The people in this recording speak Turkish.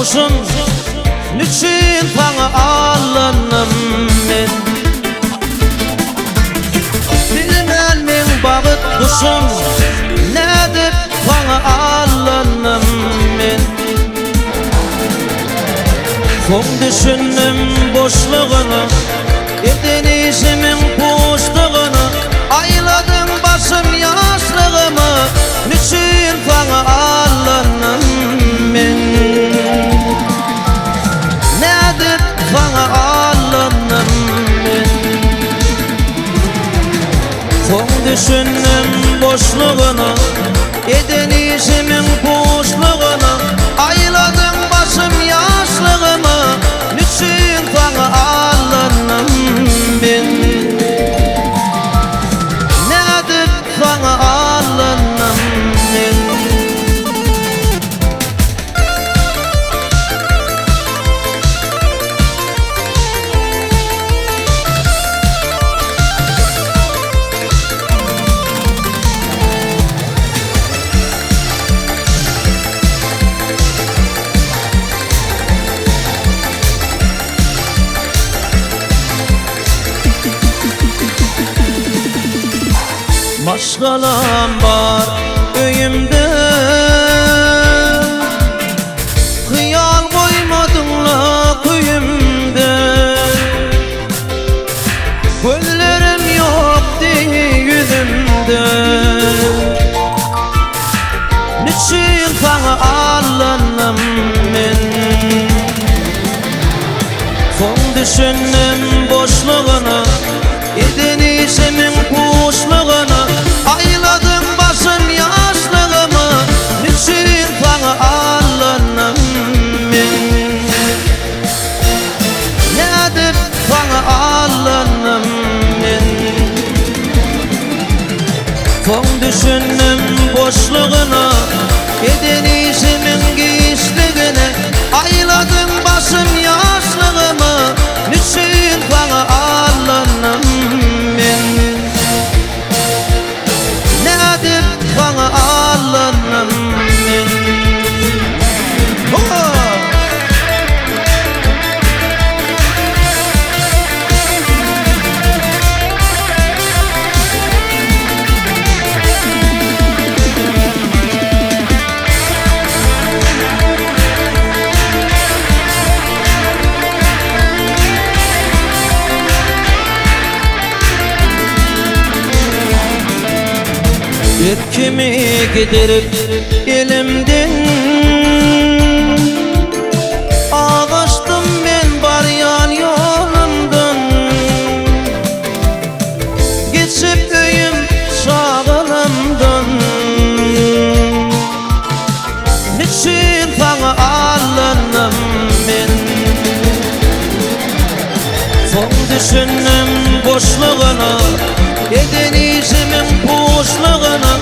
kuşun, niçin sana alınım men? Bilmem men bağıt kuşun, ne dep sana alınım men? Son düşündüm boşluğunu, edinişimin boşluğunu, ayladım başım yaşlığımı, niçin sana alınım men? Nedir sana alınım men? Son düşündüm boşluğunu, edinişimin boşluğunu, ayladım başım yaşlığımı, niçin sana alınım men? Nedir sana alınım men? Maşgalam var öyümde, hıyal koymadınla köyümde. Güllerim yok diye yüzümde, niçin sana alınım men? Son düşündüm boşluğunu, edinişimin kuşluğunu, ayladım başım yaşlığımı, niçin sana alınım men? Nedir sana alınım men? Son düşündüm boşluğunu, edinişimin giyişliğini, ayladım başım yaşlığımı, niçin sana alınım men? Nedir sana alınım men? Kimi giderip elimden ağaçtım ben baryan yolumdan, geçip öyüm şağılımdan, niçin sana alınım men? Son düşündüm boşluğunu, edinişimin boşluğunu,